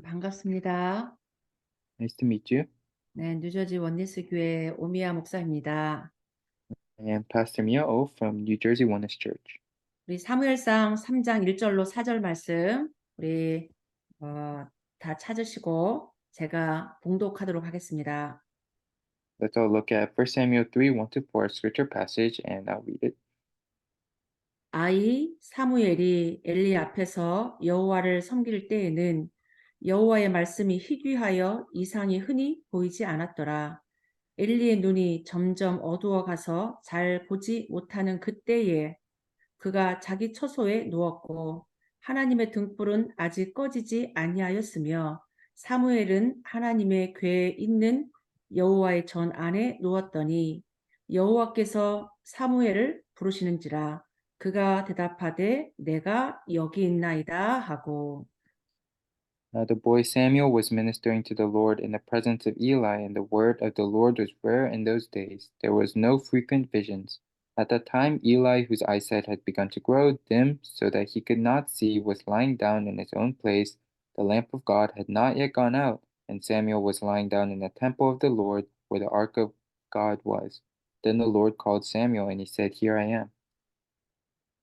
반갑습니다. Nice to meet you. 네, 뉴저지 원니스 교회 오미야 목사입니다. I am Pastor Mia O from New Jersey Oneness Church. 우리 사무엘상 3장 1절로 4절 말씀 우리 어, 다 찾으시고 제가 봉독하도록 하겠습니다. Let's all look at 1 Samuel 3, 1 to 4 scripture passage, and I'll read it. 아이 사무엘이 엘리 앞에서 여호와를 섬길 때에는 여호와의 말씀이 희귀하여 이상이 흔히 보이지 않았더라. 엘리의 눈이 점점 어두워 가서 잘 보지 못하는 그때에 그가 자기 처소에 누웠고 하나님의 등불은 아직 꺼지지 아니하였으며 사무엘은 하나님의 궤에 있는 여호와의 전 안에 누웠더니 여호와께서 사무엘을 부르시는지라 그가 대답하되 내가 여기 있나이다 하고. Now the boy Samuel was ministering to the Lord in the presence of Eli, and the word of the Lord was rare in those days. There was no frequent visions. At that time, Eli, whose eyesight had begun to grow dim so that he could not see, was lying down in his own place. The lamp of God had not yet gone out, and Samuel was lying down in the temple of the Lord, where the ark of God was. Then the Lord called Samuel, and he said, Here I am.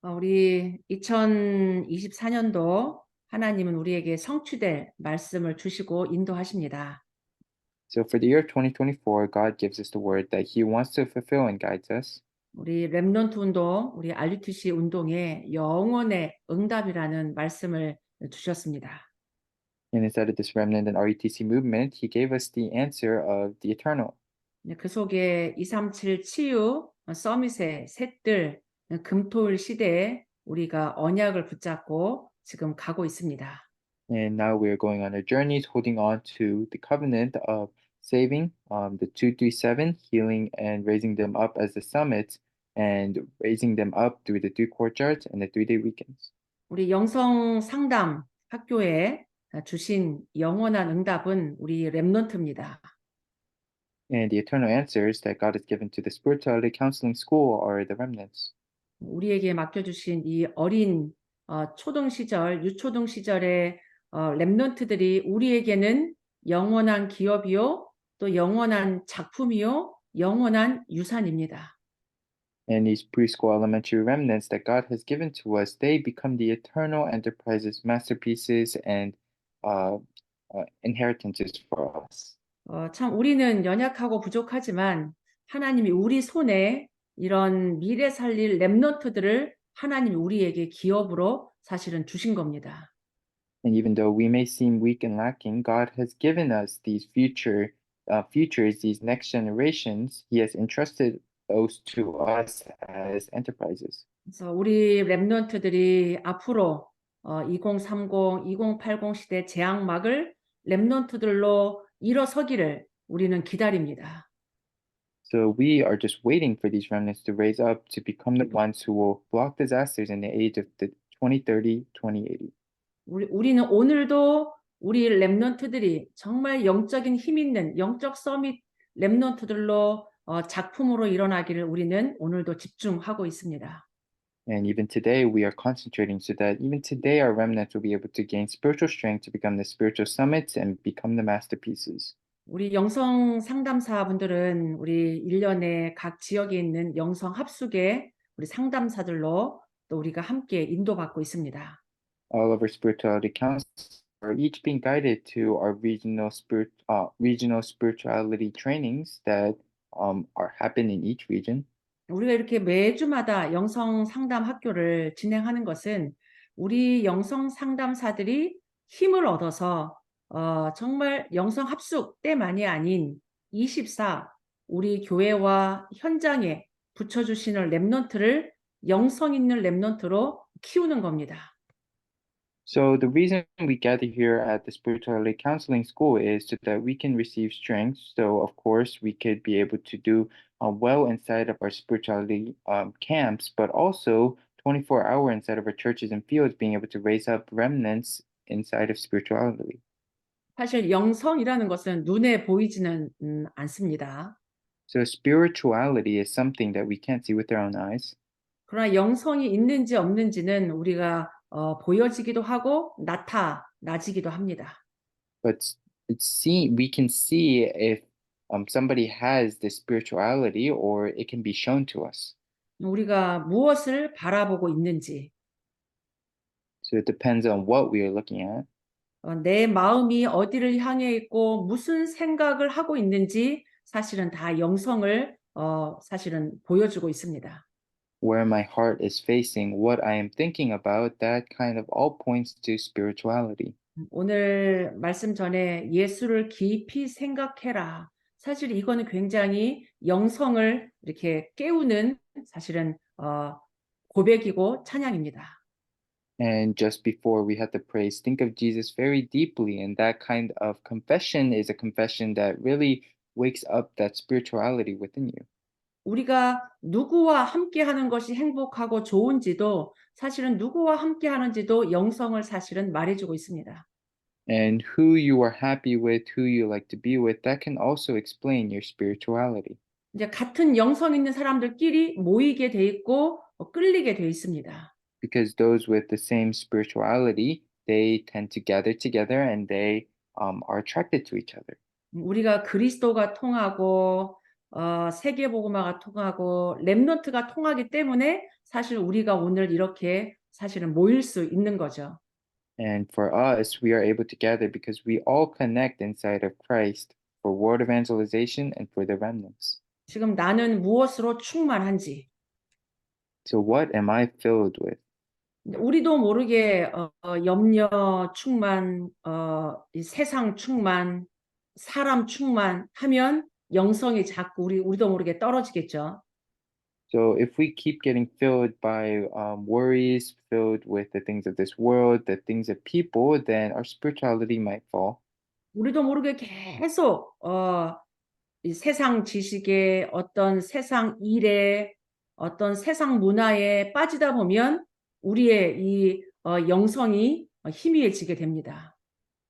우리 2024년도 하나님은 우리에게 성취될 말씀을 주시고 인도하십니다. So for the year 2024, God gives us the word that He wants to fulfill and guides us. 우리 렘넌트 운동, 우리 RUTC 운동에 영원의 응답이라는 말씀을 주셨습니다. And inside of this remnant and RETC movement, He gave us the answer of the eternal. 그 속에 237 치유 서밋의 셋들 금토일 시대에 우리가 언약을 붙잡고 지금 가고 있습니다. And now we are going on our journeys, holding on to the covenant of saving, the 237, healing and raising them up as the summits, and raising them up through the 3 courtyards and the 3-day weekends. 우리 영성 상담 학교에 주신 영원한 응답은 우리 렘넌트입니다. And the eternal answers that God has given to the spirituality counseling school are the remnants. 우리에게 맡겨주신 이 어린 초등 시절, 유초등 시절의 렘넌트들이 우리에게는 영원한 기업이요, 또 영원한 작품이요, 영원한 유산입니다. And these preschool elementary remnants that God has given to us, they become the eternal enterprises, masterpieces, and uh, inheritances for us. 참 우리는 연약하고 부족하지만 하나님이 우리 손에 이런 미래 살릴 렘넌트들을 하나님이 우리에게 기업으로 사실은 주신 겁니다. And even though we may seem weak and lacking, God has given us these futures, these next generations. He has entrusted those to us as enterprises. 그래서 우리 렘넌트들이 앞으로 2030, 2080 시대 재앙막을 렘넌트들로 일어서기를 우리는 기다립니다. So we are just waiting for these remnants to raise up to become the ones who will block disasters in the age of the 2030, 2080. 우리는 오늘도 우리 렘넌트들이 정말 영적인 힘 있는 영적 서밋 렘넌트들로 작품으로 일어나기를 우리는 오늘도 집중하고 있습니다. And even today, we are concentrating so that even today, our remnants will be able to gain spiritual strength to become the spiritual summits and become the masterpieces. 우리 영성 상담사분들은 우리 1년에 각 지역에 있는 영성 합숙의 우리 상담사들로 또 우리가 함께 인도받고 있습니다. All of our spirituality counselors are each being guided to our regional spirituality trainings that happen in each region. 우리가 이렇게 매주마다 영성 상담 학교를 진행하는 것은 우리 영성 상담사들이 힘을 얻어서 정말 영성 합숙 때만이 아닌 24 우리 교회와 현장에 붙여주시는 렘넌트를 영성 있는 렘넌트로 키우는 겁니다. So the reason we gather here at the spirituality counseling school is so that we can receive strength. So of course we could be able to do well inside of our spirituality camps, but also 24-hour inside of our churches and fields, being able to raise up remnants inside of spirituality. 사실 영성이라는 것은 눈에 보이지는 않습니다. So spirituality is something that we can't see with our own eyes. 그러나 영성이 있는지 없는지는 우리가 보여지기도 하고 나타나지기도 합니다. but we can see if somebody has this spirituality or it can be shown to us. 우리가 무엇을 바라보고 있는지, So it depends on what we are looking at. 내 마음이 어디를 향해 있고 무슨 생각을 하고 있는지 사실은 다 영성을 사실은 보여주고 있습니다. Where my heart is facing, what I am thinking about, that kind of all points to spirituality. 오늘 말씀 전에 예수를 깊이 생각해라. 사실 이거는 굉장히 영성을 이렇게 깨우는 사실은 고백이고 찬양입니다. And just before we had the praise, think of Jesus very deeply. And that kind of confession is a confession that really wakes up that spirituality within you. 우리가 누구와 함께 하는 것이 행복하고 좋은지도 사실은 누구와 함께 하는지도 영성을 사실은 말해주고 있습니다. And who you are happy with, who you like to be with, that can also explain your spirituality. 이제 같은 영성 있는 사람들끼리 모이게 돼 있고 끌리게 돼 있습니다. Because those with the same spirituality, they tend to gather together and they are attracted to each other. 우리가 그리스도가 통하고 세계복음화가 통하고 렘넌트가 통하기 때문에 사실 우리가 오늘 이렇게 사실은 모일 수 있는 거죠. And for us, we are able to gather because we all connect inside of Christ for word evangelization and for the remnants. 지금 나는 무엇으로 충만한지 So what am I filled with? 우리도 모르게 염려 충만, 이 세상 충만, 사람 충만하면 영성이 자꾸 우리도 모르게 떨어지겠죠. So if we keep getting filled by worries, filled with the things of this world, the things of people, then our spirituality might fall. 우리도 모르게 계속 이 세상 지식에 어떤 세상 일에 어떤 세상 문화에 빠지다 보면 우리의 이 영성이 희미해지게 됩니다.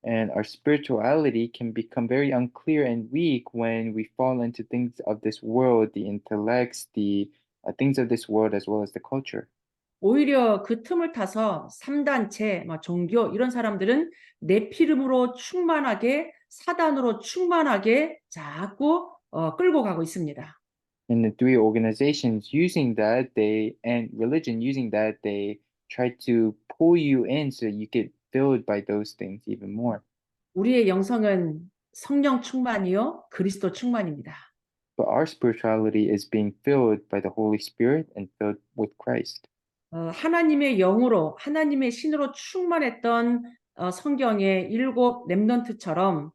And our spirituality can become very unclear and weak when we fall into things of this world, the intellects, the things of this world, as well as the culture. 오히려 그 틈을 타서 3단체, 종교 이런 사람들은 네피림으로 충만하게 사단으로 충만하게 자꾸 끌고 가고 있습니다. And the three organizations using that, and religion using that, they try to pull you in so you get filled by those things even more. 우리의 영성은 성령 충만이요 그리스도 충만입니다. But our spirituality is being filled by the Holy Spirit and filled with Christ. 하나님의 영으로 하나님의 신으로 충만했던 성경의 7 렘넌트처럼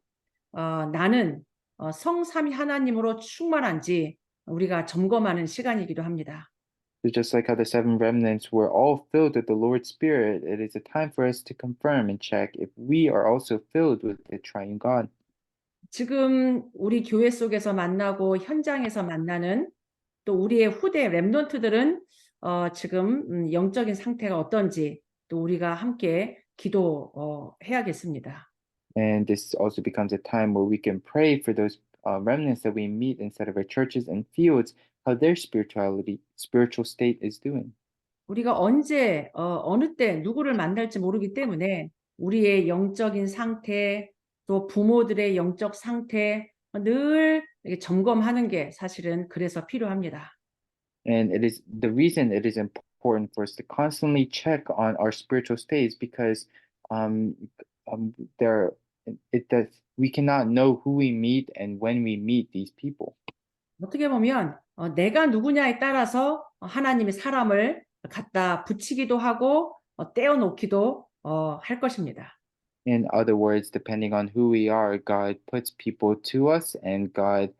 나는 성삼위 하나님으로 충만한지 우리가 점검하는 시간이기도 합니다. So just like how the seven remnants were all filled with the Lord's Spirit, it is a time for us to confirm and check if we are also filled with the triune God. 지금 우리 교회 속에서 만나고 현장에서 만나는 또 우리의 후대 렘넌트들은 지금 영적인 상태가 어떤지 또 우리가 함께 기도해야겠습니다. And this also becomes a time where we can pray for those remnants that we meet inside of our churches and fields, how their spiritual state is doing. 우리가 언제 어느 때 누구를 만날지 모르기 때문에 우리의 영적인 상태 또 부모들의 영적 상태 늘 이렇게 점검하는 게 사실은 그래서 필요합니다. And it is the reason it is important for us to constantly check on our spiritual states because there it does we cannot know who we meet and when we meet these people. 어떻게 보면 내가 누구냐에 따라서 하나님이 사람을 갖다 붙이기도 하고 떼어놓기도 할 것입니다. In other words, depending on who we are, God puts people to us and God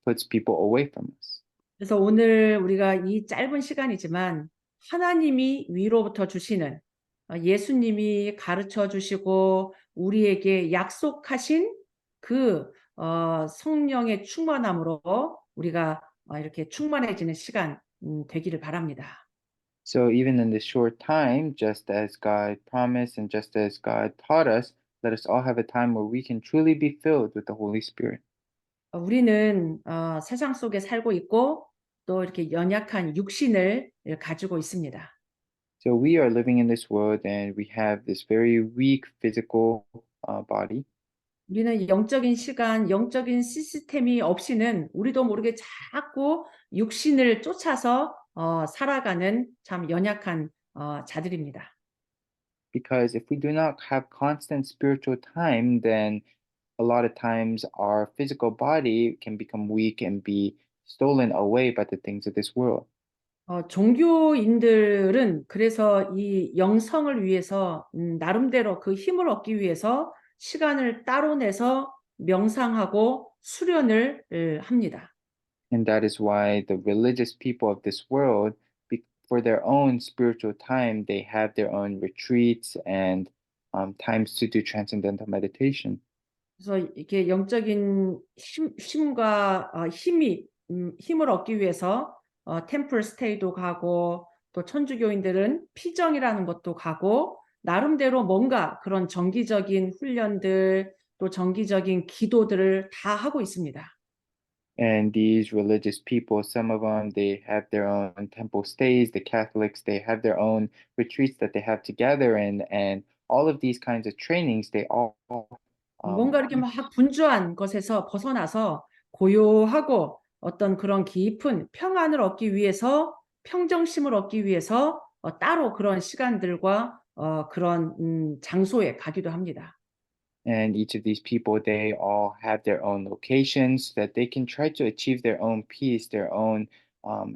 puts people away from us. 그래서 오늘 우리가 이 짧은 시간이지만 하나님이 위로부터 주시는 예수님이 가르쳐 주시고 우리에게 약속하신 그 성령의 충만함으로 우리가 이렇게 충만해지는 시간 되기를 바랍니다. So even in this short time, just as God promised and just as God taught us, let us all have a time where we can truly be filled with the Holy Spirit. 우리는 세상 속에 살고 있고 또 이렇게 연약한 육신을 가지고 있습니다. So we are living in this world and we have this very weak physical body. 우리는 영적인 시간, 영적인 시스템이 없이는 우리도 모르게 자꾸 육신을 쫓아서 살아가는 참 연약한 자들입니다. Because if we do not have constant spiritual time, then a lot of times our physical body can become weak and be stolen away by the things of this world. 종교인들은 그래서 이 영성을 위해서 나름대로 그 힘을 얻기 위해서 시간을 따로 내서 명상하고 수련을 합니다. And that is why the religious people of this world, for their own spiritual time, they have their own retreats and times to do transcendental meditation. 그래서 이렇게 영적인 힘과 힘을 얻기 위해서 템플 스테이도 가고 또 천주교인들은 피정이라는 것도 가고 나름대로 뭔가 그런 정기적인 훈련들 또 정기적인 기도들을 다 하고 있습니다. And these religious people, some of them, they have their own temple stays. The Catholics, they have their own retreats that they have to gather in. And all of these kinds of trainings, they all 뭔가 이렇게 막 분주한 것에서 벗어나서 고요하고 어떤 그런 깊은 평안을 얻기 위해서 평정심을 얻기 위해서 따로 그런 시간들과 그런 장소에 가기도 합니다. and each of these people, they all have their own locations so that they can try to achieve their own peace, their own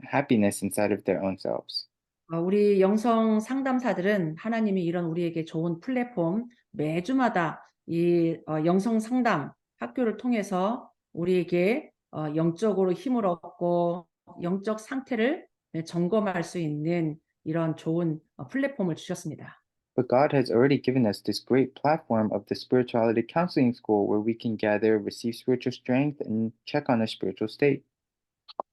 happiness inside of their own selves. 우리 영성 상담사들은 하나님이 이런 우리에게 좋은 플랫폼 매주마다 이 영성 상담 학교를 통해서 우리에게 영적으로 힘을 얻고 영적 상태를 점검할 수 있는 이런 좋은 플랫폼을 주셨습니다. But God has already given us this great platform of the spirituality counseling school where we can gather, receive spiritual strength, and check on our spiritual state.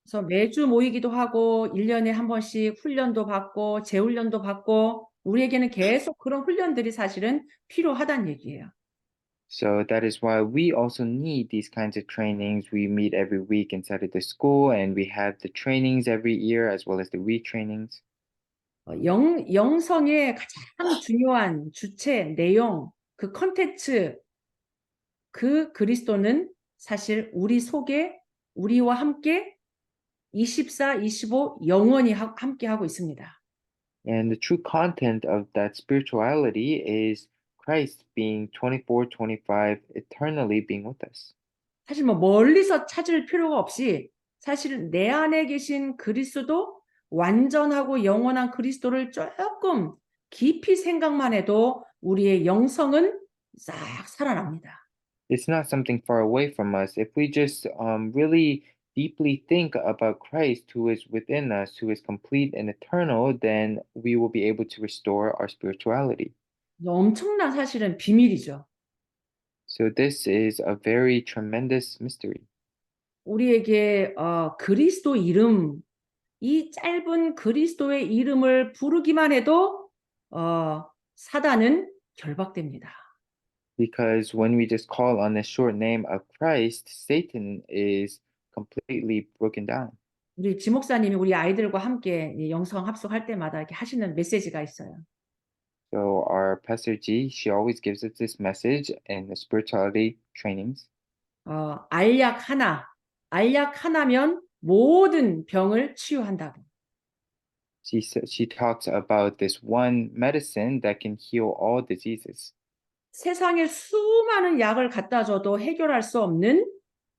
그래서 매주 모이기도 하고 1년에 한 번씩 훈련도 받고 재훈련도 받고 우리에게는 계속 그런 훈련들이 사실은 필요하다는 얘기예요. So that is why we also need these kinds of trainings. We meet every week inside of the school, and we have the trainings every year as well as the retrainings. 영성의 가장 중요한 주체, 내용, 그 컨텐츠, 그 그리스도는 사실 우리 속에 우리와 함께 24, 25 영원히 함께 하고 있습니다. And the true content of that spirituality is Christ being 24, 25, eternally being with us. 사실 뭐 멀리서 찾을 필요가 없이 사실 내 안에 계신 그리스도 완전하고 영원한 그리스도를 조금 깊이 생각만 해도 우리의 영성은 싹 살아납니다. It's not something far away from us. If we just really deeply think about Christ who is within us, who is complete and eternal, then we will be able to restore our spirituality. 엄청난 사실은 비밀이죠. So this is a very tremendous mystery. 우리에게 그리스도 이름, 이 짧은 그리스도의 이름을 부르기만 해도 사단은 결박됩니다. Because when we just call on the short name of Christ, Satan is completely broken down. 우리 지목사님이 우리 아이들과 함께 이 영성 합숙할 때마다 이렇게 하시는 메시지가 있어요. So our Pastor G, she always gives us this message in the spirituality trainings. 알약 하나면 모든 병을 치유한다고. She talks about this one medicine that can heal all diseases. 세상에 수많은 약을 갖다 줘도 해결할 수 없는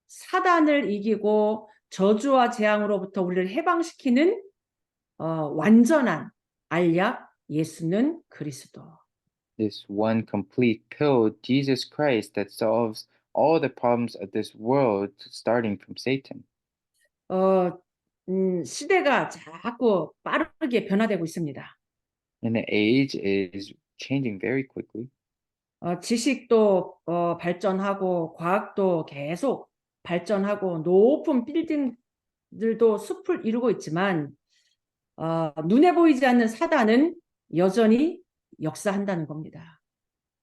사단을 이기고 저주와 재앙으로부터 우리를 해방시키는 완전한 알약 예수는 그리스도. This one complete pill, Jesus Christ, that solves all the problems of this world, starting from Satan. 시대가 자꾸 빠르게 변화되고 있습니다. And the age is changing very quickly. 지식도 발전하고 과학도 계속 발전하고 높은 빌딩들도 숲을 이루고 있지만 눈에 보이지 않는 사단은 여전히 역사한다는 겁니다.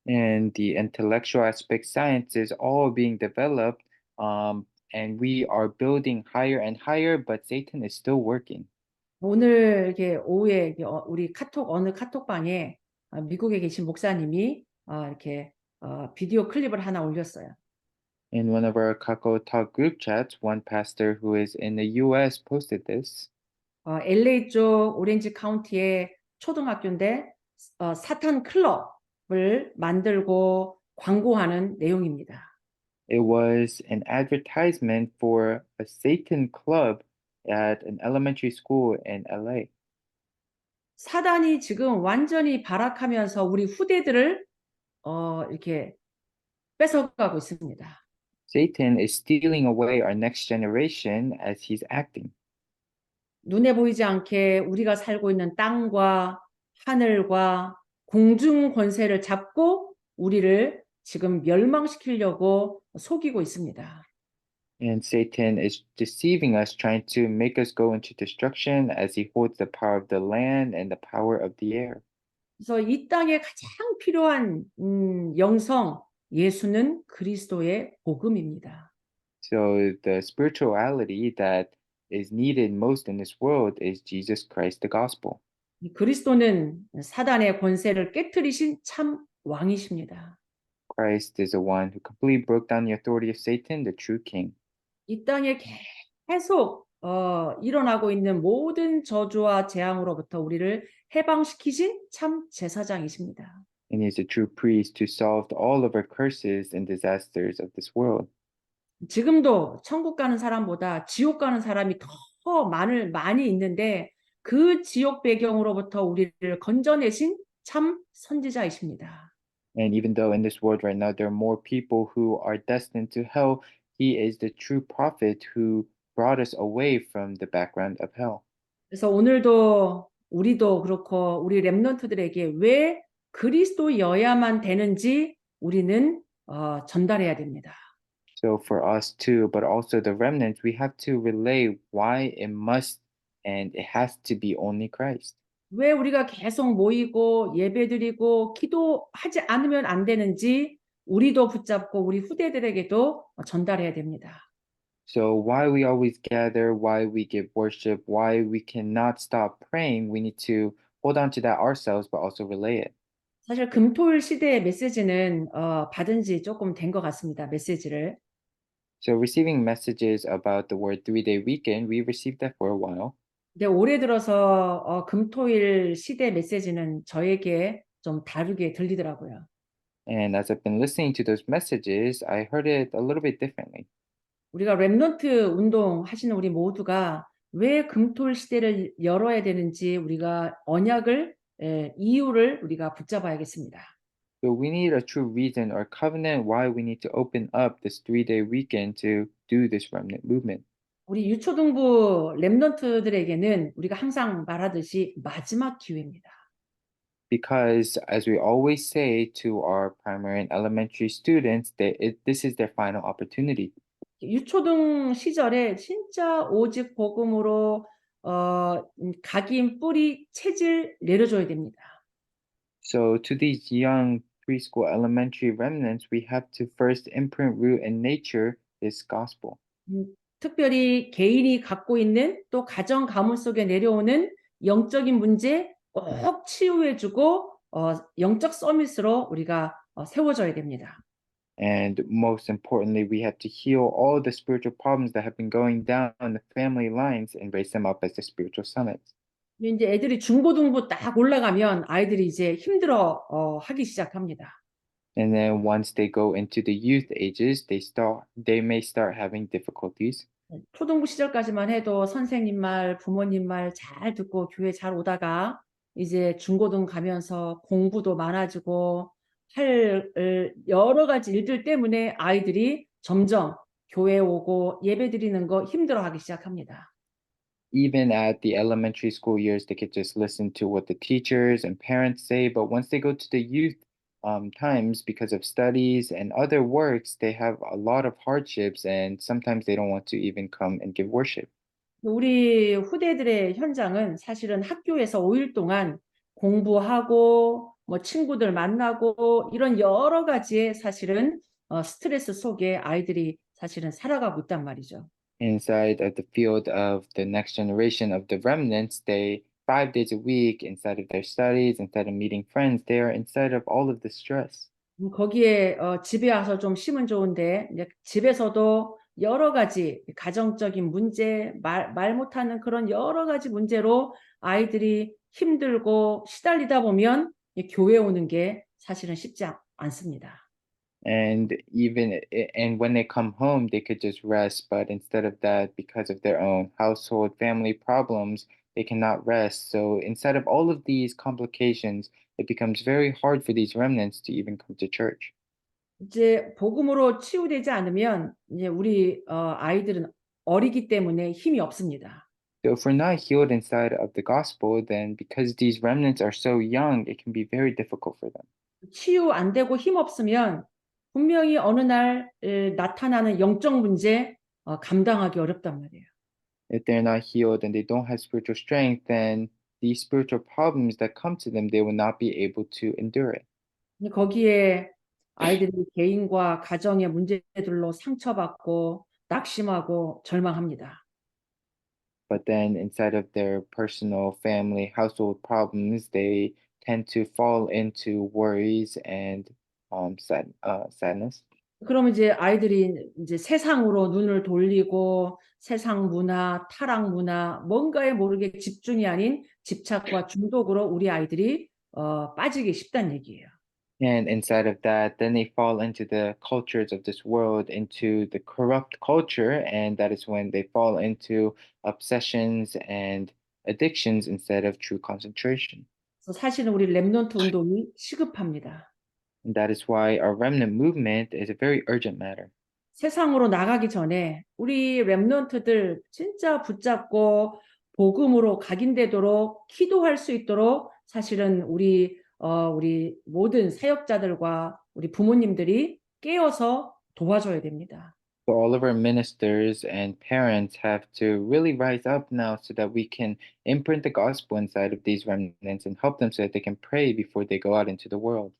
And the intellectual aspect science is all being developed, and we are building higher and higher, but Satan is still working. 오늘 이렇게 오후에 우리 어느 카톡방에 미국에 계신 목사님이 이렇게 비디오 클립을 하나 올렸어요. In one of our Kakao Talk group chats, one pastor who is in the US posted this. LA 쪽 오렌지 카운티의 초등학교인데 사탄 클럽을 만들고 광고하는 내용입니다. It was an advertisement for a Satan club at an elementary school in LA. 사단이 지금 완전히 발악하면서 우리 후대들을 이렇게 뺏어가고 있습니다. Satan is stealing away our next generation as he's acting. 눈에 보이지 않게 우리가 살고 있는 땅과 하늘과 공중 권세를 잡고 우리를 지금 멸망시키려고 속이고 있습니다. And Satan is deceiving us, trying to make us go into destruction as he holds the power of the land and the power of the air. 그래서 이 땅에 가장 필요한 영성, 예수는 그리스도의 복음입니다. So the spirituality that is needed most in this world is Jesus Christ, the gospel. 이 그리스도는 사단의 권세를 깨뜨리신 참 왕이십니다. Christ is the one who completely broke down the authority of Satan, the true king. 이 땅에 계속 일어나고 있는 모든 저주와 재앙으로부터 우리를 해방시키신 참 제사장이십니다. And he is the true priest who solved all of our curses and disasters of this world. 지금도 천국 가는 사람보다 지옥 가는 사람이 더 많이 있는데 그 지옥 배경으로부터 우리를 건져내신 참 선지자이십니다. And even though in this world right now there are more people who are destined to hell, he is the true prophet who brought us away from the background of hell. 그래서 오늘도 우리도 그렇고 우리 렘넌트들에게 왜 그리스도여야만 되는지 우리는 전달해야 됩니다. So for us too, but also the remnants, we have to relay why it must and it has to be only Christ. 왜 우리가 계속 모이고 예배드리고 기도하지 않으면 안 되는지 우리도 붙잡고 우리 후대들에게도 전달해야 됩니다. So why we always gather, why we give worship, why we cannot stop praying, we need to hold on to that ourselves, but also relay it. 사실 금토일 시대의 메시지는 받은 지 조금 된 것 같습니다. 메시지를. So receiving messages about the word 3-day weekend, we received that for a while. 근데 올해 들어서 금토일 시대 메시지는 저에게 좀 다르게 들리더라고요. And as I've been listening to those messages, I heard it a little bit differently. 우리가 렘넌트 운동 하시는 우리 모두가 왜 금토일 시대를 열어야 되는지 우리가 언약을 이유를 우리가 붙잡아야겠습니다. So we need a true reason or covenant why we need to open up this 3-day weekend to do this remnant movement. 우리 유초등부 렘넌트들에게는 우리가 항상 말하듯이 마지막 기회입니다. Because as we always say to our primary and elementary students, this is their final opportunity. 유초등 시절에 진짜 오직 복음으로 각인 뿌리 체질 내려줘야 됩니다. So to these young preschool elementary remnants, we have to first imprint root in nature this gospel. 특별히 개인이 갖고 있는 또 가정 가문 속에 내려오는 영적인 문제 꼭 치유해주고 영적 서밋으로 우리가 세워져야 됩니다. And most importantly, we have to heal all the spiritual problems that have been going down the family lines and raise them up as the spiritual summits. 이제 애들이 중고등부 딱 올라가면 아이들이 이제 힘들어 하기 시작합니다. And then once they go into the youth ages, they may start having difficulties. 초등부 시절까지만 해도 선생님 말, 부모님 말 잘 듣고 교회 잘 오다가 이제 중고등 가면서 공부도 많아지고 할 여러 가지 일들 때문에 아이들이 점점 교회 오고 예배 드리는 거 힘들어하기 시작합니다. Even at the elementary school years, they could just listen to what the teachers and parents say. But once they go to the youth times, because of studies and other works, they have a lot of hardships, and sometimes they don't want to even come and give worship. 우리 후대들의 현장은 사실은 학교에서 5일 동안 공부하고 뭐 친구들 만나고 이런 여러 가지의 사실은 스트레스 속에 아이들이 사실은 살아가고 있단 말이죠. Inside of the field of the next generation of the remnants, they 5 days a week inside of their studies, instead of meeting friends, they are inside of all of the stress. 거기에 집에 와서 좀 쉬면 좋은데 이제 집에서도 여러 가지 가정적인 문제, 말 못하는 그런 여러 가지 문제로 아이들이 힘들고 시달리다 보면 이 교회 오는 게 사실은 쉽지 않습니다. And when they come home, they could just rest, but instead of that, because of their own household family problems, they cannot rest. So instead of all of these complications, it becomes very hard for these remnants to even come to church. 이제 복음으로 치유되지 않으면 이제 우리 아이들은 어리기 때문에 힘이 없습니다. So if we're not healed inside of the gospel, then because these remnants are so young, it can be very difficult for them. 치유 안 되고 힘 없으면 분명히 어느 날 나타나는 영적 문제 감당하기 어렵단 말이에요. If they're not healed and they don't have spiritual strength, then these spiritual problems that come to them, they will not be able to endure it. 근데 거기에 아이들이 개인과 가정의 문제들로 상처받고 낙심하고 절망합니다. But then inside of their personal, family, household problems, they tend to fall into worries and sadness. 그러면 이제 아이들이 이제 세상으로 눈을 돌리고 세상 문화, 타락 문화, 뭔가에 모르게 집중이 아닌 집착과 중독으로 우리 아이들이 빠지기 쉽다는 얘기예요. And inside of that, then they fall into the cultures of this world, into the corrupt culture, and that is when they fall into obsessions and addictions instead of true concentration. 그래서 사실은 우리 렘넌트 운동이 시급합니다. And that is why our remnant movement is a very urgent matter. 세상으로 나가기 전에 우리 렘넌트들 진짜 붙잡고 복음으로 각인되도록 기도할 수 있도록 사실은 우리 모든 사역자들과 우리 부모님들이 깨어서 도와줘야 됩니다. So all of our ministers and parents have to really rise up now so that we can imprint the gospel inside of these remnants and help them so that they can pray before they go out into the world.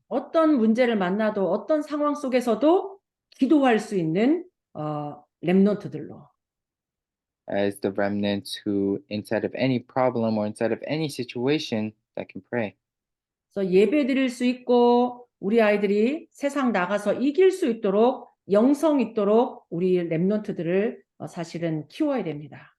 어떤 문제를 만나도 어떤 상황 속에서도 기도할 수 있는 렘넌트들로. As the remnants who, inside of any problem or inside of any situation, that can pray. 그래서 예배 드릴 수 있고 우리 아이들이 세상 나가서 이길 수 있도록 영성 있도록 우리 렘넌트들을 사실은 키워야 됩니다.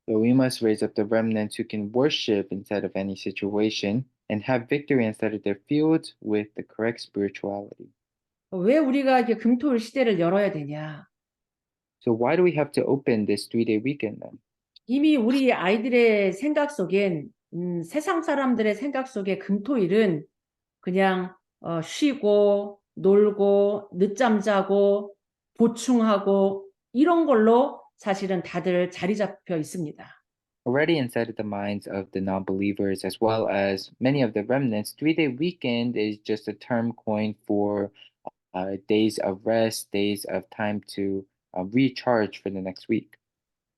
So we must raise up the remnants who can worship inside of any situation and have victory inside of their fields with the correct spirituality. 왜 우리가 이게 금토일 시대를 열어야 되냐? So why do we have to open this 3-day weekend then? 이미 우리 아이들의 생각 속엔 세상 사람들의 생각 속에 금토일은 그냥 쉬고 놀고 늦잠 자고 보충하고 이런 걸로 사실은 다들 자리 잡혀 있습니다. Already inside of the minds of the non-believers as well as many of the remnants, 3-day weekend is just a term coined for days of rest, days of time to recharge for the next week.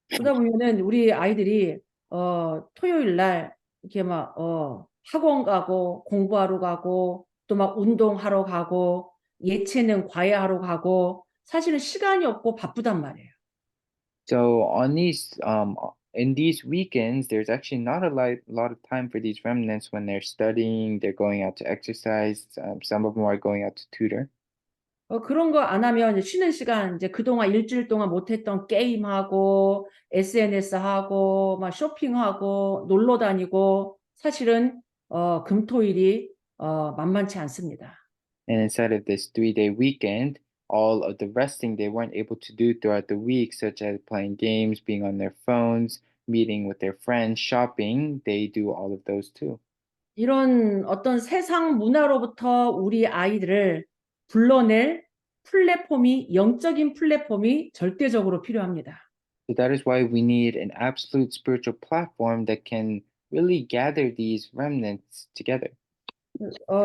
그러다 보면은 우리 아이들이 토요일 날 이렇게 막 학원 가고 공부하러 가고 또 막 운동하러 가고 예체능 과외하러 가고 사실은 시간이 없고 바쁘단 말이에요. So on these in these weekends, there's actually not a lot of time for these remnants when they're studying, they're going out to exercise. Some of them are going out to tutor. 그런 거 안 하면 이제 쉬는 시간 이제 그동안 일주일 동안 못했던 게임하고 SNS 하고 막 쇼핑하고 놀러 다니고 사실은 금토일이 만만치 않습니다. And inside of this 3-day weekend, all of the resting they weren't able to do throughout the week, such as playing games, being on their phones, meeting with their friends, shopping, they do all of those too. 이런 어떤 세상 문화로부터 우리 아이들을 불러낼 플랫폼이 영적인 플랫폼이 절대적으로 필요합니다. So that is why we need an absolute spiritual platform that can really gather these remnants together.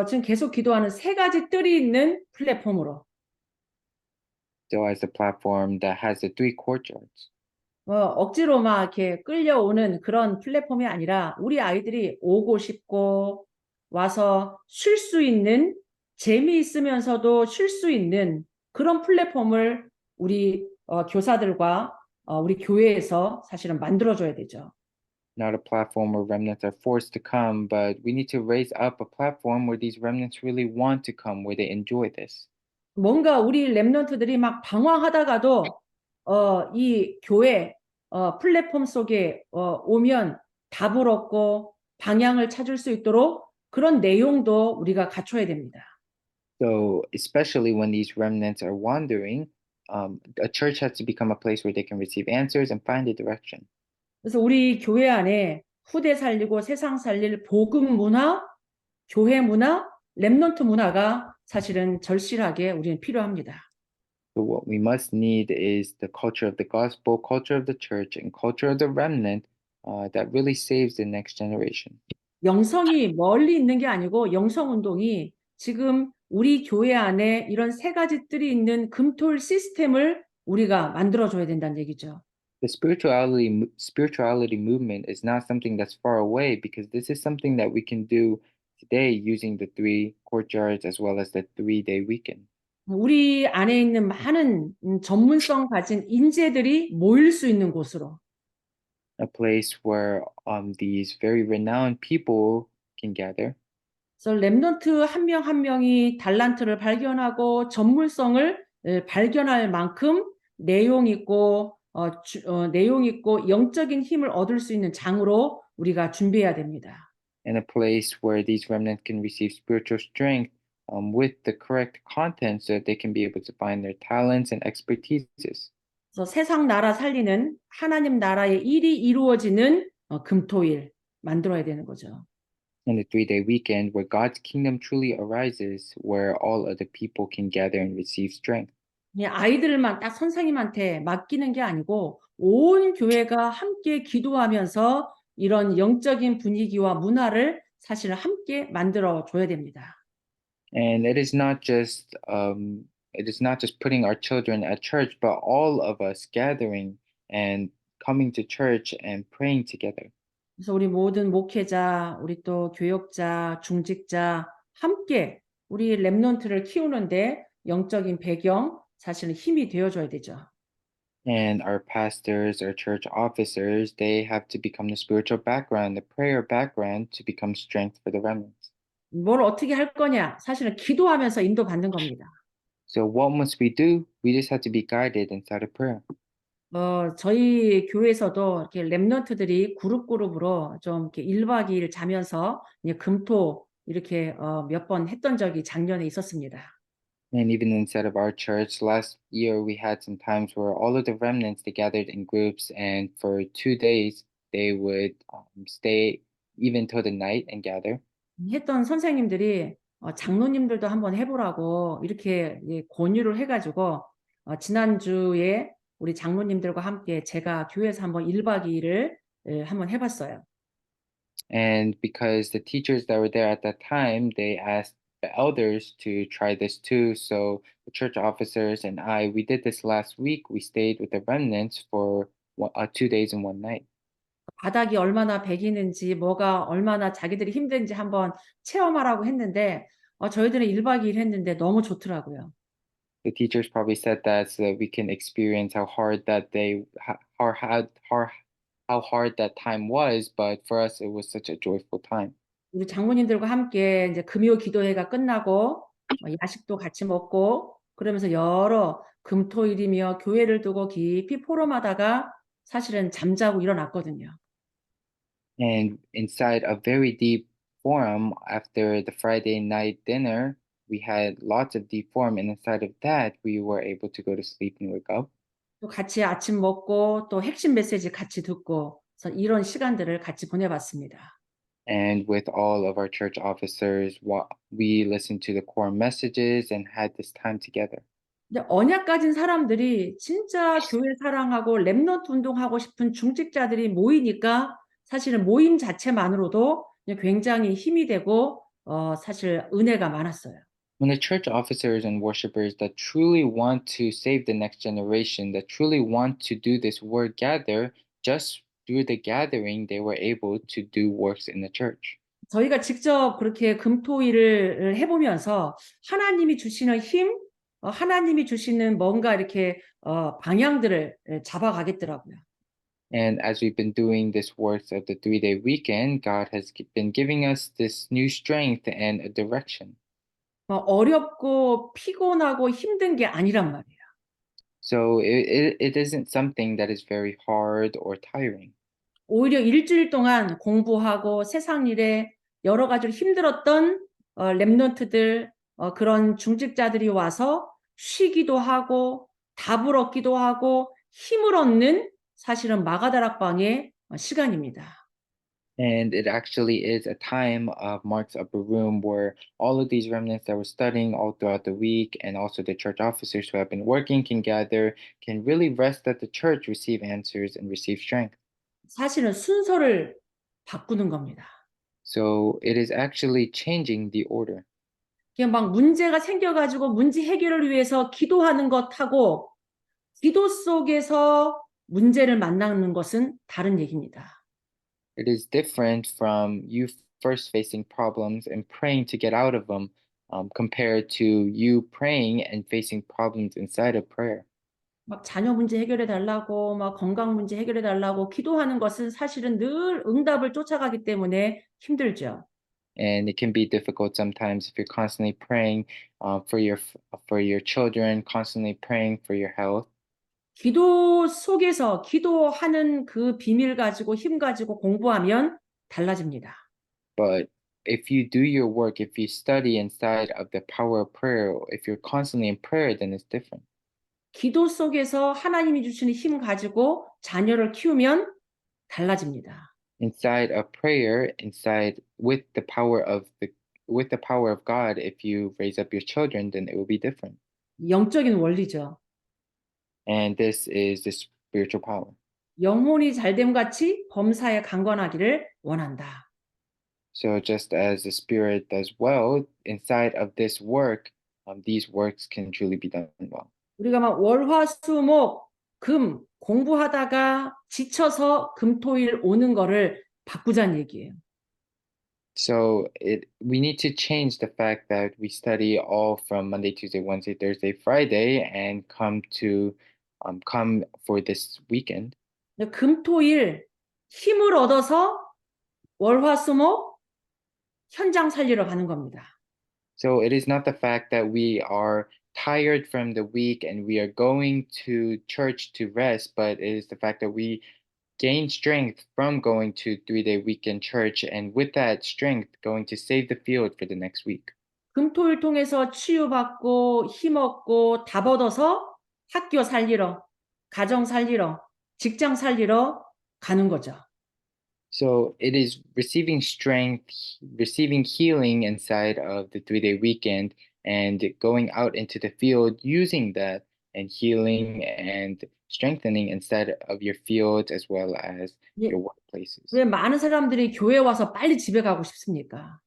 지금 계속 기도하는 세 가지 뜰이 있는 플랫폼으로. So as the platform that has the 3 courtyards. 억지로 막 이렇게 끌려오는 그런 플랫폼이 아니라 우리 아이들이 오고 싶고 와서 쉴 수 있는 재미있으면서도 쉴 수 있는 그런 플랫폼을 우리 교사들과 우리 교회에서 사실은 만들어줘야 되죠. not a platform where remnants are forced to come, but we need to raise up a platform where these remnants really want to come, where they enjoy this. 뭔가 우리 렘넌트들이 막 방황하다가도 이 교회 플랫폼 속에 오면 답을 얻고 방향을 찾을 수 있도록 그런 내용도 우리가 갖춰야 됩니다. So, especially when these remnants are wandering, a church has to become a place where they can receive answers and find a direction. 그래서 우리 교회 안에 후대 살리고 세상 살릴 복음 문화, 교회 문화, 렘넌트 문화가 사실은 절실하게 우리는 필요합니다. So, what we must need is the culture of the gospel, culture of the church, and culture of the remnant that really saves the next generation. 영성이 멀리 있는 게 아니고 영성 운동이 지금 우리 교회 안에 이런 세 가지 뜰이 있는 금토일 시스템을 우리가 만들어줘야 된다는 얘기죠. The spirituality movement is not something that's far away because this is something that we can do today using the 3 courtyards as well as the 3-day weekend. 우리 안에 있는 많은 전문성 가진 인재들이 모일 수 있는 곳으로. A place where these very renowned people can gather. 그래서 렘넌트 한 명 한 명이 달란트를 발견하고 전문성을 발견할 만큼 내용 있고 내용 있고 영적인 힘을 얻을 수 있는 장으로 우리가 준비해야 됩니다. And a place where these remnants can receive spiritual strength with the correct content so that they can be able to find their talents and expertises. 그래서 세상 나라 살리는 하나님 나라의 일이 이루어지는 금토일 만들어야 되는 거죠. And the 3-day weekend where God's kingdom truly arises, where all other people can gather and receive strength. 그냥 아이들만 딱 선생님한테 맡기는 게 아니고 온 교회가 함께 기도하면서 이런 영적인 분위기와 문화를 사실 함께 만들어 줘야 됩니다. And it is not just putting our children at church, but all of us gathering and coming to church and praying together. 그래서 우리 모든 목회자, 우리 또 교역자, 중직자 함께 우리 렘넌트를 키우는데 영적인 배경 사실은 힘이 되어줘야 되죠. And our pastors, our church officers, they have to become the spiritual background, the prayer background to become strength for the remnants. 뭘 어떻게 할 거냐? 사실은 기도하면서 인도받는 겁니다. So what must we do? We just have to be guided inside of prayer. 저희 교회에서도 이렇게 렘넌트들이 그룹으로 좀 이렇게 1박 2일 자면서 이제 금토 이렇게 몇 번 했던 적이 작년에 있었습니다. And even inside of our church, last year we had some times where all of the remnants they gathered in groups, and for 2 days they would stay even till the night and gather. 했던 선생님들이 장로님들도 한번 해보라고 이렇게 권유를 해가지고 지난주에 우리 장로님들과 함께 제가 교회에서 한번 1박 2일을 한번 해봤어요. And because the teachers that were there at that time, they asked the elders to try this too. So the church officers and we did this last week. We stayed with the remnants for 2 days and 1 night. 바닥이 얼마나 배기는지 뭐가 얼마나 자기들이 힘든지 한번 체험하라고 했는데 저희들은 1박 2일 했는데 너무 좋더라고요. The teachers probably said that so that we can experience how hard that time was, but for us it was such a joyful time. 우리 장모님들과 함께 이제 금요 기도회가 끝나고 야식도 같이 먹고 그러면서 여러 금토일이며 교회를 두고 깊이 포럼하다가 사실은 잠자고 일어났거든요. And inside a very deep forum after the Friday night dinner, we had lots of deep forum, and inside of that, we were able to go to sleep and wake up. 또 같이 아침 먹고 또 핵심 메시지 같이 듣고 그래서 이런 시간들을 같이 보내봤습니다. And with all of our church officers, we listened to the core messages and had this time together. 근데 언약 가진 사람들이 진짜 교회 사랑하고 렘넌트 운동하고 싶은 중직자들이 모이니까 사실은 모임 자체만으로도 굉장히 힘이 되고 사실 은혜가 많았어요. When the church officers and worshipers that truly want to save the next generation, that truly want to do this work gather, just through the gathering, they were able to do works in the church. 저희가 직접 그렇게 금토일을 해보면서 하나님이 주시는 힘, 하나님이 주시는 뭔가 이렇게 방향들을 잡아가겠더라고요. And as we've been doing this work of the 3-day weekend, God has been giving us this new strength and a direction. 어렵고 피곤하고 힘든 게 아니란 말이에요. So it isn't something that is very hard or tiring. 오히려 일주일 동안 공부하고 세상 일에 여러 가지로 힘들었던 렘넌트들, 그런 중직자들이 와서 쉬기도 하고 답을 얻기도 하고 힘을 얻는 사실은 마가다락방의 시간입니다. And it actually is a time of Mark's Upper Room where all of these remnants that were studying all throughout the week and also the church officers who have been working can gather, can really rest at the church, receive answers, and receive strength. 사실은 순서를 바꾸는 겁니다. So it is actually changing the order. 그냥 막 문제가 생겨가지고 문제 해결을 위해서 기도하는 것하고 기도 속에서 문제를 만나는 것은 다른 얘기입니다. It is different from you first facing problems and praying to get out of them, compared to you praying and facing problems inside of prayer. 막 자녀 문제 해결해 달라고, 막 건강 문제 해결해 달라고 기도하는 것은 사실은 늘 응답을 쫓아가기 때문에 힘들죠. And it can be difficult sometimes if you're constantly praying for your children, constantly praying for your health. 기도 속에서 기도하는 그 비밀 가지고 힘 가지고 공부하면 달라집니다. But if you do your work, if you study inside of the power of prayer, if you're constantly in prayer, then it's different. 기도 속에서 하나님이 주시는 힘 가지고 자녀를 키우면 달라집니다. Inside of prayer, inside with the power of God, if you raise up your children, then it will be different. 영적인 원리죠. And this is the spiritual power. 영혼이 잘됨 같이 범사에 강건하기를 원한다. So just as the Spirit does well inside of this work, these works can truly be done well. 우리가 막 월화수목 금 공부하다가 지쳐서 금토일 오는 거를 바꾸자는 얘기예요. So we need to change the fact that we study all from Monday, Tuesday, Wednesday, Thursday, Friday, and come for this weekend. 금토일 힘을 얻어서 월화수목 현장 살리러 가는 겁니다. So it is not the fact that we are tired from the week and we are going to church to rest, but it is the fact that we gain strength from going to 3-day weekend church, and with that strength, going to save the field for the next week. 금토일 통해서 치유받고 힘없고 답 얻어서 학교 살리러, 가정 살리러, 직장 살리러 가는 거죠. So it is receiving strength, receiving healing inside of the 3-day weekend, and going out into the field using that and healing and strengthening inside of your fields as well as 예, your workplaces. 왜 많은 사람들이 교회 와서 빨리 집에 가고 싶습니까?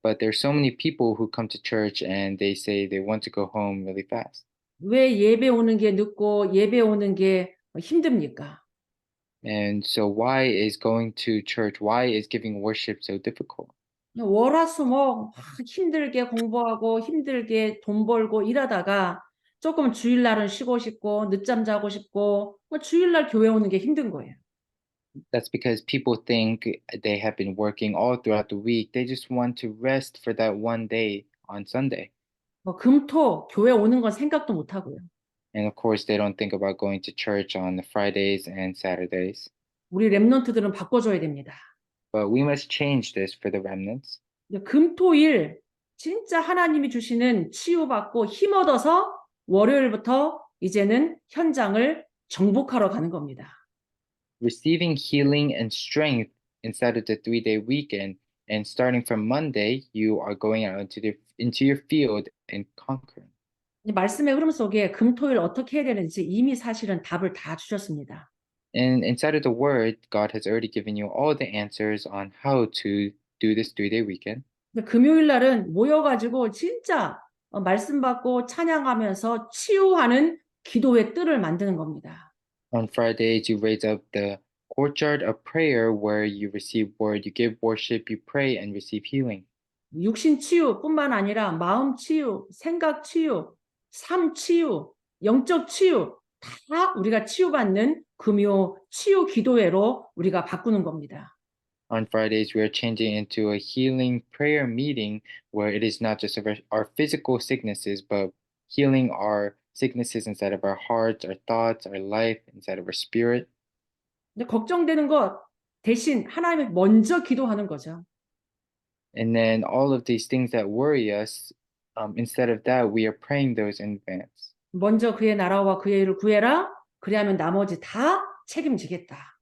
But there's so many people who come to church and they say they want to go home really fast. 왜 예배 오는 게 늦고 예배 오는 게 힘듭니까? And so why is going to church, why is giving worship so difficult? 월화수목 힘들게 공부하고 힘들게 돈 벌고 일하다가 조금 주일날은 쉬고 싶고 늦잠 자고 싶고 주일날 교회 오는 게 힘든 거예요. That's because people think they have been working all throughout the week. They just want to rest for that one day on Sunday. 금토 교회 오는 건 생각도 못 하고요. And of course, they don't think about going to church on the Fridays and Saturdays. 우리 렘넌트들은 바꿔줘야 됩니다. But we must change this for the remnants. 금토일 진짜 하나님이 주시는 치유받고 힘 얻어서 월요일부터 이제는 현장을 정복하러 가는 겁니다. Receiving healing and strength inside of the 3-day weekend, and starting from Monday, you are going out into your field and conquering. 말씀의 흐름 속에 금토일 어떻게 해야 되는지 이미 사실은 답을 다 주셨습니다. And inside of the word, God has already given you all the answers on how to do this 3-day weekend. 금요일 날은 모여가지고 진짜 말씀 받고 찬양하면서 치유하는 기도의 뜰을 만드는 겁니다. On Fridays, you raise up the courtyard of prayer where you receive word, you give worship, you pray, and receive healing. 육신 치유뿐만 아니라 마음 치유, 생각 치유, 삶 치유, 영적 치유 다 우리가 치유받는 금요 치유 기도회로 우리가 바꾸는 겁니다. On Fridays, we are changing into a healing prayer meeting where it is not just of our physical sicknesses, but healing our sicknesses inside of our hearts, our thoughts, our life, inside of our spirit. 근데 걱정되는 것 대신 하나님을 먼저 기도하는 거죠. And then all of these things that worry us, instead of that, we are praying those in advance. 먼저 그의 나라와 그의 일을 구해라. 그리하면 나머지 다 책임지겠다.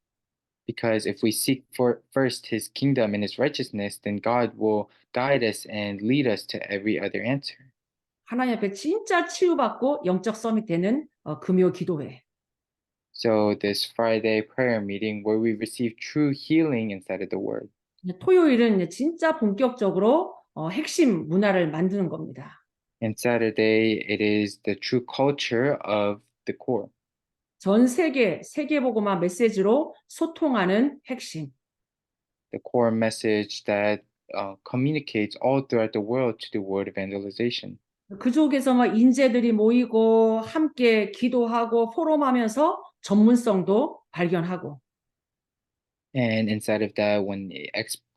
Because if we seek for first his kingdom and his righteousness, then God will guide us and lead us to every other answer. 하나님 앞에 진짜 치유받고 영적 서밋 되는 금요 기도회. So this Friday prayer meeting where we receive true healing inside of the word. 토요일은 이제 진짜 본격적으로 핵심 문화를 만드는 겁니다. And Saturday, it is the true culture of the core. 전 세계복음화 메시지로 소통하는 핵심. The core message that communicates all throughout the world to the word evangelization. 그쪽에서 막 인재들이 모이고 함께 기도하고 포럼하면서 전문성도 발견하고. And inside of that, when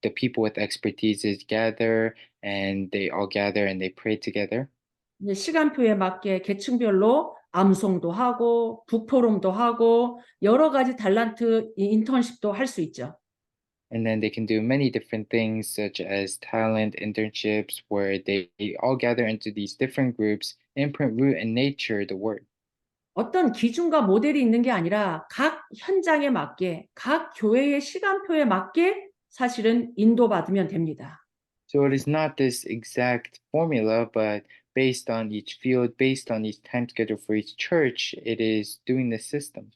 the people with expertise gather and they all gather and they pray together. 이제 시간표에 맞게 계층별로 암송도 하고 북포럼도 하고 여러 가지 달란트 인턴십도 할 수 있죠. And then they can do many different things, such as talent internships, where they all gather into these different groups, imprint, root, and nature the word. 어떤 기준과 모델이 있는 게 아니라 각 현장에 맞게 각 교회의 시간표에 맞게 사실은 인도받으면 됩니다. So it is not this exact formula, but based on each field, based on each time schedule for each church, it is doing the system.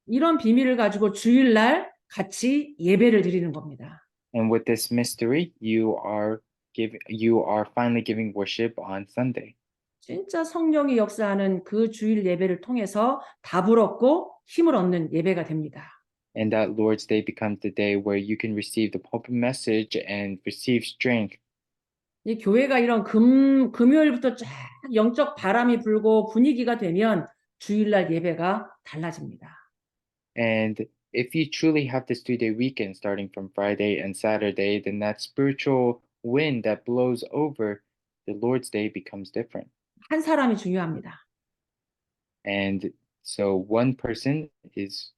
이런 비밀을 가지고 주일날 같이 예배를 드리는 겁니다. And with this mystery, you are finally giving worship on Sunday. 진짜 성령이 역사하는 그 주일 예배를 통해서 답을 얻고 힘을 얻는 예배가 됩니다. And that Lord's Day becomes the day where you can receive the pulpit message and receive strength. 이 교회가 이런 금요일부터 쫙 영적 바람이 불고 분위기가 되면 주일날 예배가 달라집니다. And if you truly have this 3-day weekend starting from Friday and Saturday, then that spiritual wind that blows over the Lord's Day becomes different. 한 사람이 중요합니다. And so one person is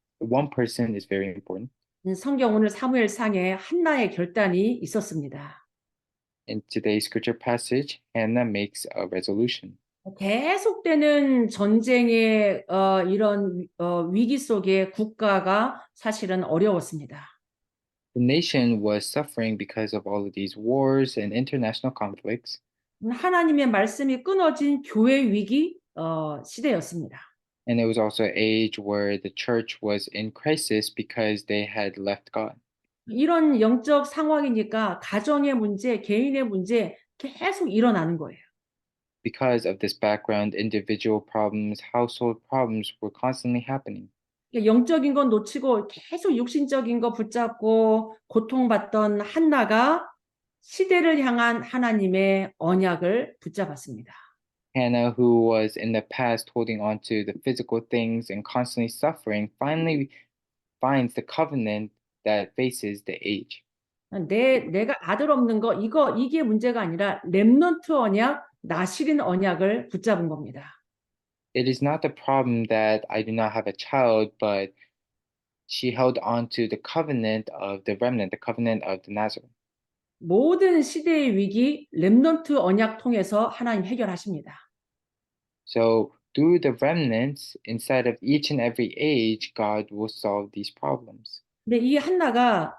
very important. 성경 오늘 사무엘상에 한나의 결단이 있었습니다. In today's scripture passage, Hannah makes a resolution. 계속되는 전쟁의 이런 위기 속에 국가가 사실은 어려웠습니다. The nation was suffering because of all of these wars and international conflicts. 하나님의 말씀이 끊어진 교회 위기 시대였습니다. And it was also an age where the church was in crisis because they had left God. 이런 영적 상황이니까 가정의 문제, 개인의 문제 계속 일어나는 거예요. Because of this background, individual problems, household problems were constantly happening. 영적인 건 놓치고 계속 육신적인 거 붙잡고 고통받던 한나가 시대를 향한 하나님의 언약을 붙잡았습니다. Hannah, who was in the past holding on to the physical things and constantly suffering, finally finds the covenant that faces the age. 내가 아들 없는 거 이게 문제가 아니라 렘넌트 언약, 나실인 언약을 붙잡은 겁니다. It is not the problem that I do not have a child, but she held on to the covenant of the remnant, the covenant of the Nazareth. 모든 시대의 위기 렘넌트 언약 통해서 하나님 해결하십니다. So through the remnants inside of each and every age, God will solve these problems. 근데 이 한나가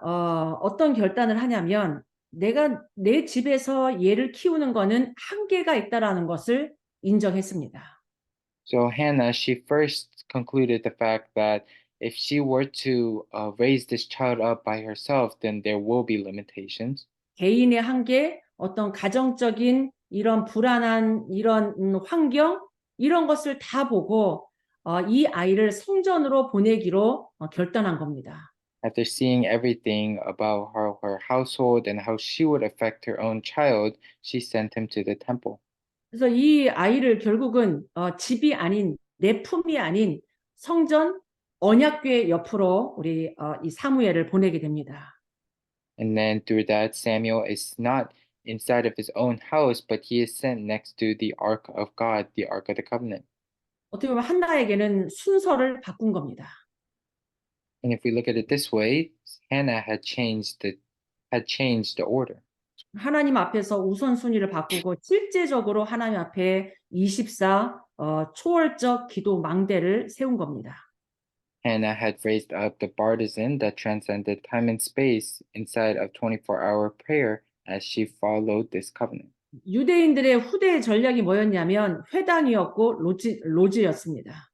어떤 결단을 하냐면 내가 내 집에서 얘를 키우는 거는 한계가 있다라는 것을 인정했습니다. So Hannah, she first concluded the fact that if she were to raise this child up by herself, then there will be limitations. 개인의 한계, 어떤 가정적인 이런 불안한 이런 환경 이런 것을 다 보고 이 아이를 성전으로 보내기로 결단한 겁니다. After seeing everything about her household and how she would affect her own child, she sent him to the temple. 그래서 이 아이를 결국은 집이 아닌 내 품이 아닌 성전 언약궤 옆으로 우리 이 사무엘을 보내게 됩니다. And then through that, Samuel is not inside of his own house, but he is sent next to the Ark of God, the Ark of the Covenant. 어떻게 보면 한나에게는 순서를 바꾼 겁니다. And if we look at it this way, Hannah had changed the order. 하나님 앞에서 우선순위를 바꾸고 실제적으로 하나님 앞에 24 초월적 기도 망대를 세운 겁니다. Hannah had raised up the partisan that transcended time and space inside of 24-hour prayer as she followed this covenant. 유대인들의 후대 전략이 뭐였냐면 회당이었고 로지였습니다.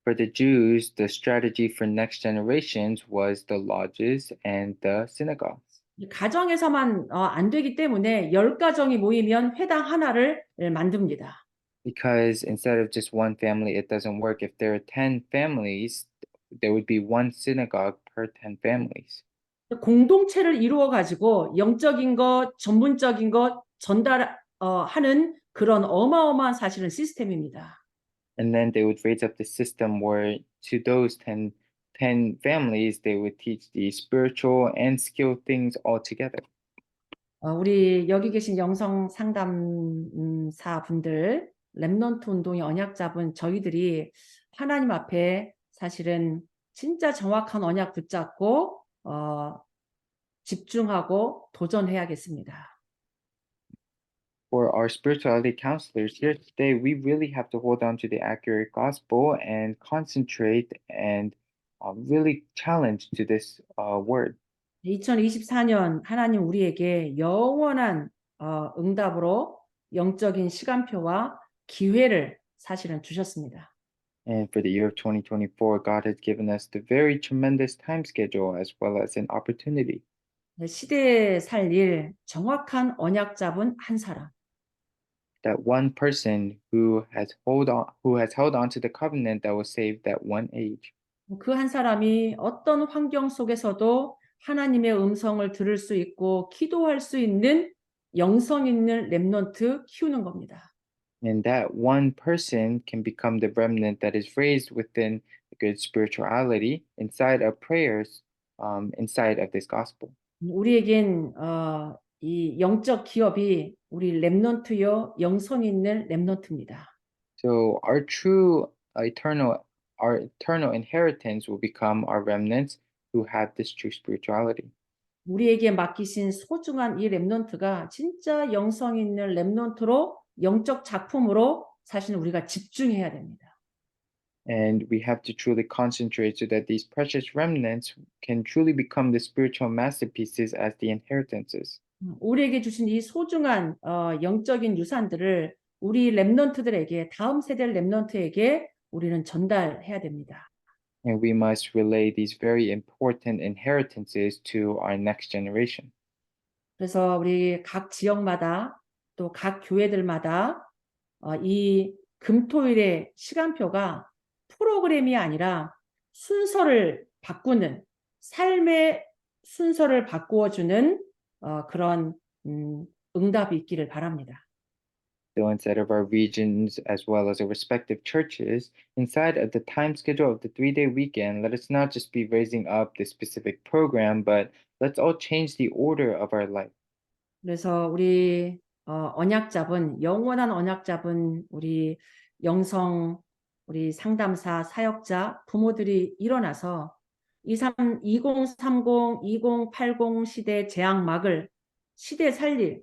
For the Jews, the strategy for next generations was the lodges and the synagogues. 가정에서만 안 되기 때문에 10가정이 모이면 회당 하나를 만듭니다. Because instead of just one family, it doesn't work. If there are 10 families, there would be one synagogue per 10 families. 공동체를 이루어 가지고 영적인 것, 전문적인 것 전달하는 그런 어마어마한 사실은 시스템입니다. And then they would raise up the system where to those 10 families, they would teach the spiritual and skill things all together. 우리 여기 계신 영성 상담사 분들, 렘넌트 운동의 언약 잡은 저희들이 하나님 앞에 사실은 진짜 정확한 언약 붙잡고 집중하고 도전해야겠습니다. For our spirituality counselors here today, we really have to hold on to the accurate gospel and concentrate and really challenge to this word. 2024년 하나님 우리에게 영원한 응답으로 영적인 시간표와 기회를 사실은 주셨습니다. And for the year of 2024, God has given us the very tremendous time schedule as well as an opportunity. 시대에 살릴 정확한 언약 잡은 한 사람. That one person who has held on to the covenant that will save that one age. 그 한 사람이 어떤 환경 속에서도 하나님의 음성을 들을 수 있고 기도할 수 있는 영성 있는 렘넌트 키우는 겁니다. And that one person can become the remnant that is raised within good spirituality inside of prayers, inside of this gospel. 우리에겐 이 영적 기업이 우리 렘넌트요 영성 있는 렘넌트입니다. So our eternal inheritance will become our remnants who have this true spirituality. 우리에게 맡기신 소중한 이 렘넌트가 진짜 영성 있는 렘넌트로 영적 작품으로 사실 우리가 집중해야 됩니다. And we have to truly concentrate so that these precious remnants can truly become the spiritual masterpieces as the inheritances. 우리에게 주신 이 소중한 영적인 유산들을 우리 렘넌트들에게 다음 세대 렘넌트에게 우리는 전달해야 됩니다. And we must relay these very important inheritances to our next generation. 그래서 우리 각 지역마다 또 각 교회들마다 이 금토일의 시간표가 프로그램이 아니라 순서를 바꾸는 삶의 순서를 바꾸어주는 그런 응답이 있기를 바랍니다. So instead of our regions as well as our respective churches, inside of the time schedule of the 3-day weekend, let us not just be raising up this specific program, but let's all change the order of our life. 그래서 우리 언약 잡은 영원한 언약 잡은 우리 영성 우리 상담사 사역자 부모들이 일어나서 2030, 2080 시대 재앙막을 시대 살릴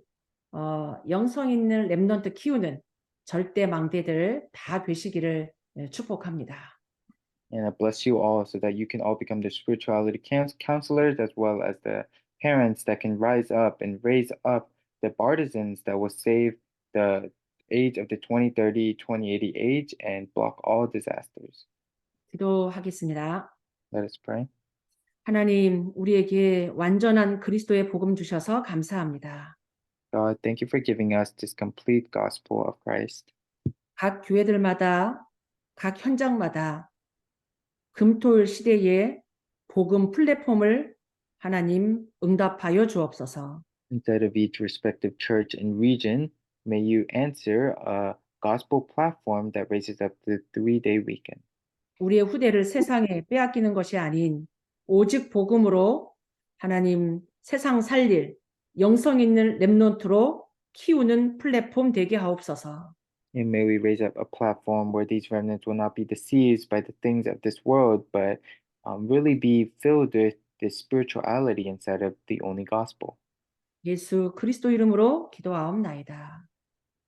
영성 있는 렘넌트 키우는 절대 망대들 다 되시기를 축복합니다. And I bless you all so that you can all become the spirituality counselors as well as the parents that can rise up and raise up the partisans that will save the age of the 2030, 2080 age and block all disasters. 기도하겠습니다. Let us pray. 하나님, 우리에게 완전한 그리스도의 복음 주셔서 감사합니다. God, thank you for giving us this complete gospel of Christ. 각 교회들마다, 각 현장마다 금토일 시대에 복음 플랫폼을 하나님 응답하여 주옵소서. Instead of each respective church and region, may you answer a gospel platform that raises up the 3-day weekend. 우리의 후대를 세상에 빼앗기는 것이 아닌 오직 복음으로 하나님 세상 살릴 영성 있는 렘넌트로 키우는 플랫폼 되게 하옵소서. And may we raise up a platform where these remnants will not be deceived by the things of this world, but really be filled with this spirituality inside of the only gospel. 예수 그리스도 이름으로 기도하옵나이다.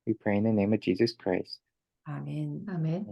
We pray in the name of Jesus Christ. 아멘. 아멘.